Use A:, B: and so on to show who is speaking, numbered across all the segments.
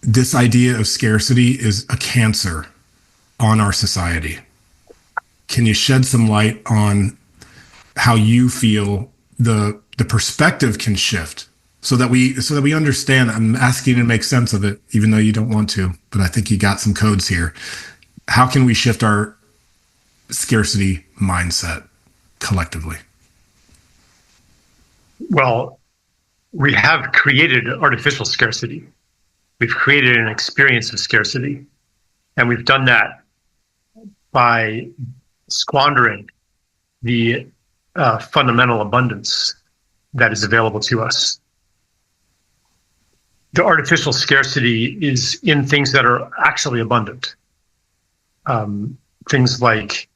A: this idea of scarcity is a cancer on our society. Can you shed some light on how you feel the perspective can shift so that we understand? I'm asking you to make sense of it, even though you don't want to, but I think you got some codes here. How can we shift our scarcity mindset collectively?
B: Well, we have created artificial scarcity. We've created an experience of scarcity. And we've done that by squandering the fundamental abundance that is available to us. The artificial scarcity is in things that are actually abundant. Things like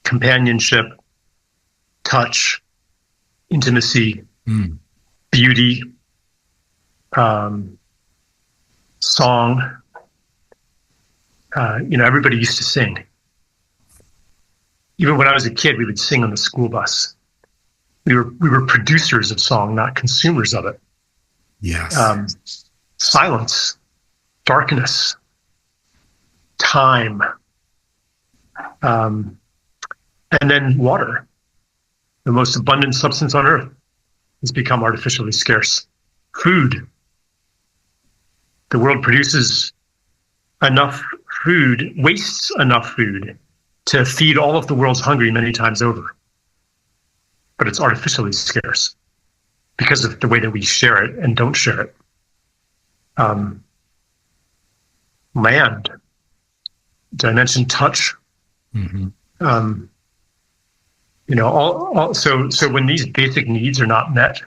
B: companionship, touch, intimacy, beauty, song. Everybody used to sing. Even when I was a kid, we would sing on the school bus. We were producers of song, not consumers of it.
A: Yes.
B: Silence, darkness, time, and then water, the most abundant substance on earth, has become artificially scarce. Food. The world produces enough food, wastes enough food to feed all of the world's hungry many times over. But it's artificially scarce because of the way that we share it and don't share it. Land. Did I mention touch?
A: Mm-hmm.
B: So when these basic needs are not met,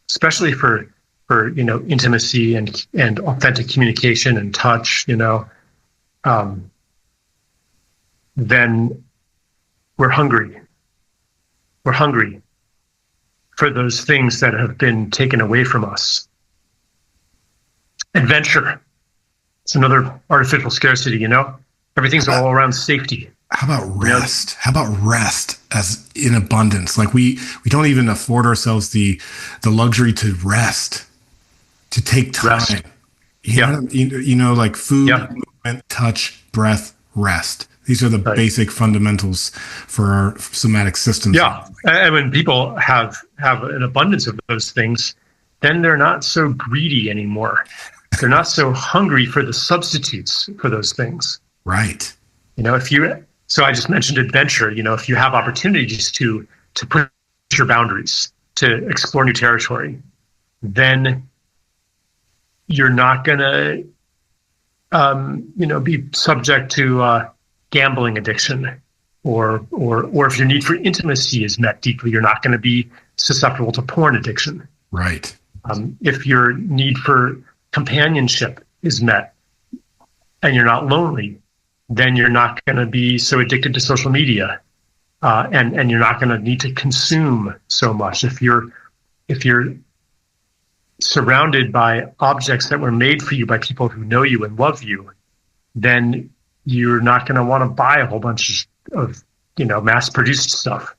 B: especially for intimacy and authentic communication and touch, then we're hungry. We're hungry for those things that have been taken away from us. Adventure. It's another artificial scarcity, Everything's all around safety.
A: How about rest? How about rest as in abundance? Like we don't even afford ourselves the luxury to rest, to take time.
B: Rest.
A: Like food, movement, touch, breath, rest. These are the basic fundamentals for our somatic systems.
B: Yeah, and when people have an abundance of those things, then they're not so greedy anymore. They're not so hungry for the substitutes for those things.
A: Right.
B: So I just mentioned adventure. If you have opportunities to push your boundaries, to explore new territory, then you're not going to, be subject to gambling addiction, or if your need for intimacy is met deeply, you're not going to be susceptible to porn addiction.
A: Right.
B: If your need for companionship is met and you're not lonely, then you're not going to be so addicted to social media, and you're not going to need to consume so much. If you're surrounded by objects that were made for you by people who know you and love you, then you're not going to want to buy a whole bunch of mass-produced stuff.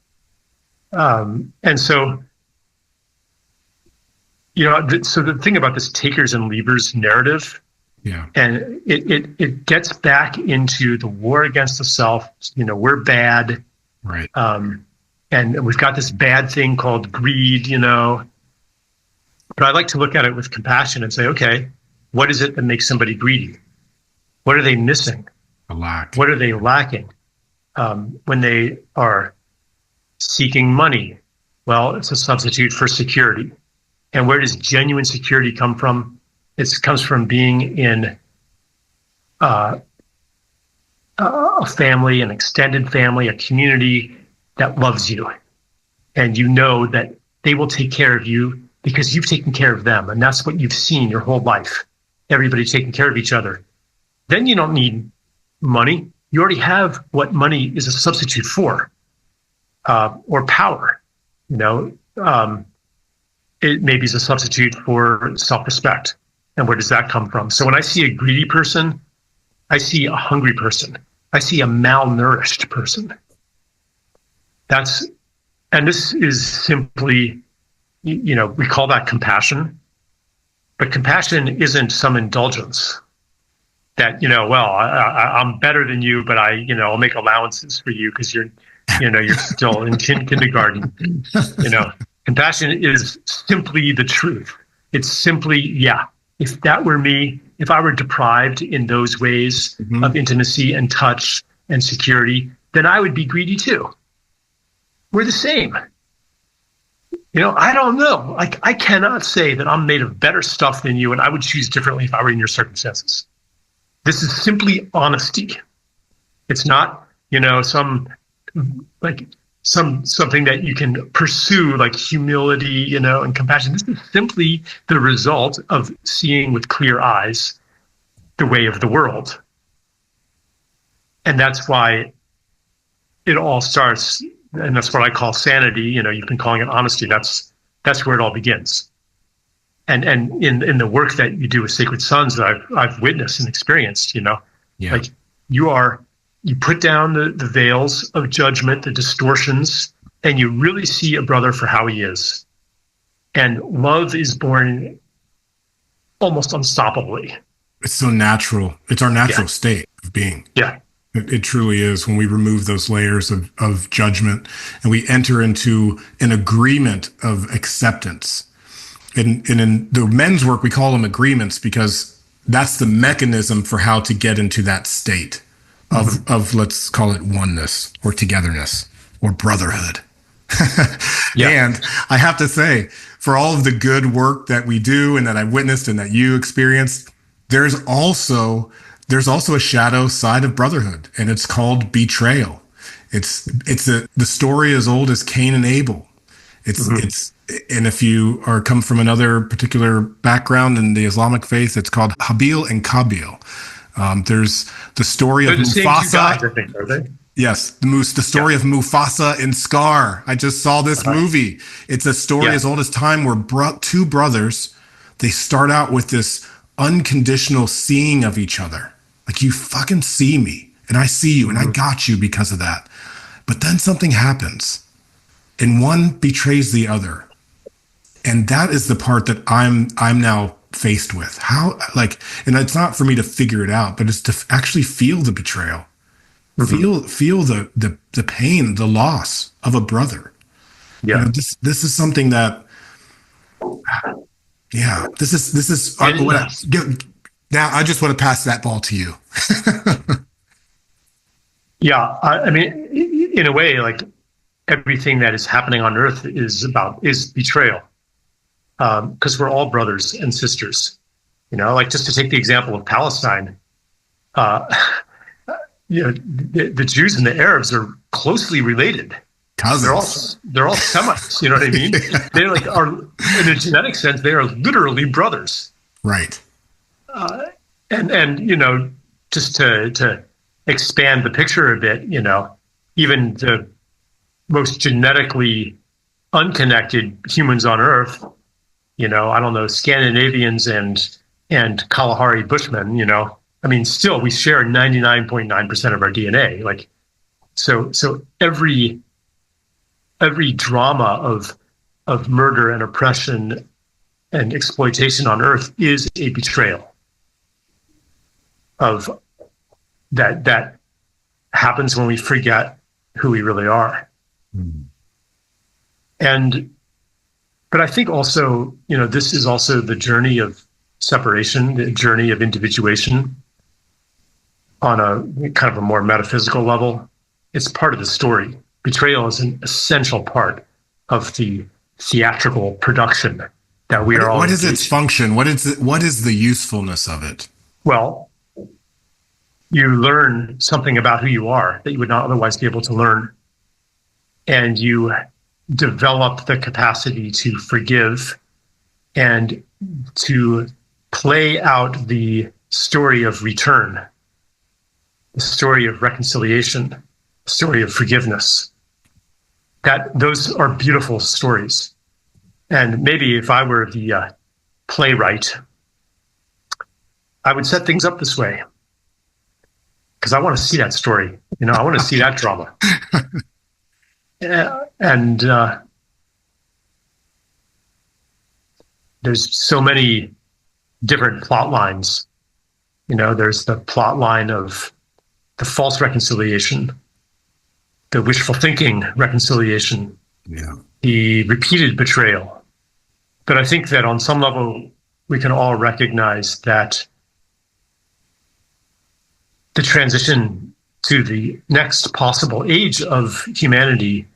B: And so, so the thing about this takers and leavers narrative, and it gets back into the war against the self. We're bad,
A: right?
B: And we've got this bad thing called greed, But I like to look at it with compassion and say, okay, what is it that makes somebody greedy? What are they missing?
A: A lack.
B: What are they lacking? When they are seeking money, well, it's a substitute for security. And where does genuine security come from? It comes from being in a family, an extended family, a community that loves you. And you know that they will take care of you because you've taken care of them. And that's what you've seen your whole life. Everybody taking care of each other. Then you don't need money. You already have what money is a substitute for, or power. It maybe is a substitute for self-respect. And where does that come from? So when I see a greedy person, I see a hungry person. I see a malnourished person. And this is simply, we call that compassion. But compassion isn't some indulgence that, well, I'm better than you, but I'll make allowances for you because you're still in kindergarten. Compassion is simply the truth. It's simply, yeah, if that were me, if I were deprived in those ways of intimacy and touch and security, then I would be greedy too. We're the same. I don't know. Like, I cannot say that I'm made of better stuff than you and I would choose differently if I were in your circumstances. This is simply honesty. It's not, something that you can pursue, like humility, and compassion. This is simply the result of seeing with clear eyes the way of the world. And that's why it all starts, and that's what I call sanity. You've been calling it honesty. That's where it all begins. And in the work that you do with Sacred Sons that I've witnessed and experienced, like you put down the veils of judgment, the distortions, and you really see a brother for how he is. And love is born almost unstoppably.
A: It's so natural. It's our natural state of being.
B: Yeah.
A: It truly is when we remove those layers of judgment and we enter into an agreement of acceptance. And in the men's work, we call them agreements because that's the mechanism for how to get into that state of let's call it oneness or togetherness or brotherhood. And I have to say, for all of the good work that we do and that I witnessed and that you experienced, there's also a shadow side of brotherhood, and it's called betrayal. It's the story as old as Cain and Abel. And if you come from another particular background in the Islamic faith, it's called Habil and Kabil. There's the story of Mufasa.
B: Guys, I think, are they?
A: Yes, the story of Mufasa in Scar. I just saw this movie. It's a story as old as time where two brothers, they start out with this unconditional seeing of each other. Like, you fucking see me and I see you and I got you because of that. But then something happens and one betrays the other. And that is the part that I'm now faced with. How, and it's not for me to figure it out, but it's to actually feel the betrayal, feel the pain, the loss of a brother. Yeah. This is something that, this is now I just want to pass that ball to you.
B: I mean, in a way, like everything that is happening on earth is betrayal. Because we're all brothers and sisters, like just to take the example of Palestine, the Jews and the Arabs are closely related.
A: Cousins.
B: They're all Semites. You know what I mean? They are, in a genetic sense, they are literally brothers.
A: Right.
B: And just to expand the picture a bit, even the most genetically unconnected humans on Earth, I don't know, Scandinavians and Kalahari Bushmen, I mean, still we share 99.9% of our DNA. Like, so every drama of murder and oppression and exploitation on Earth is a betrayal of that happens when we forget who we really are. But I think also, this is also the journey of separation, the journey of individuation on a kind of a more metaphysical level. It's part of the story. Betrayal is an essential part of the theatrical production that we are all.
A: What is its function? What is the usefulness of it?
B: Well, you learn something about who you are that you would not otherwise be able to learn. And you develop the capacity to forgive and to play out the story of return, the story of reconciliation, the story of forgiveness. Those are beautiful stories. And maybe if I were the playwright, I would set things up this way because I want to see that story. I want to see that drama. And there's so many different plot lines. There's the plot line of the false reconciliation, the wishful thinking reconciliation, the repeated betrayal. But I think that on some level, we can all recognize that the transition to the next possible age of humanity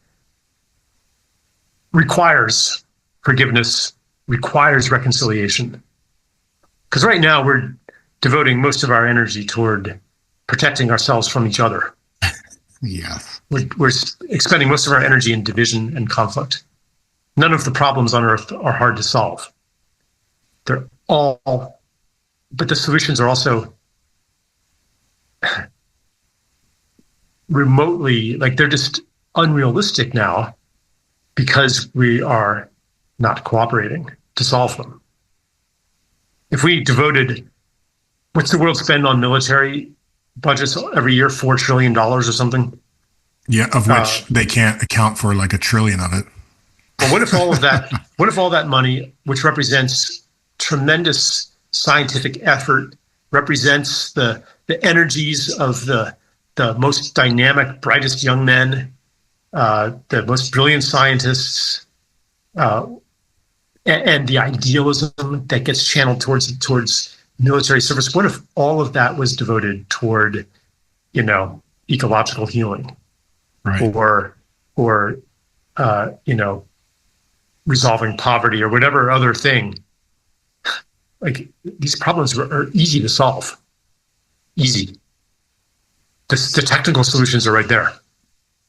B: requires forgiveness, requires reconciliation. Because right now we're devoting most of our energy toward protecting ourselves from each other.
A: Yes.
B: We're expending most of our energy in division and conflict. None of the problems on Earth are hard to solve. They're all, but the solutions are also remotely, like they're just unrealistic now because we are not cooperating to solve them. If we devoted, what's the world spend on military budgets every year? $4 trillion or something?
A: Yeah, of which they can't account for like $1 trillion of it.
B: But what if all of that money, which represents tremendous scientific effort, represents the energies of the most dynamic, brightest young men, the most brilliant scientists, and the idealism that gets channeled towards military service? What if all of that was devoted toward, ecological healing,
A: right,
B: or resolving poverty or whatever other thing? Like, these problems are easy to solve. Easy. The technical solutions are right there.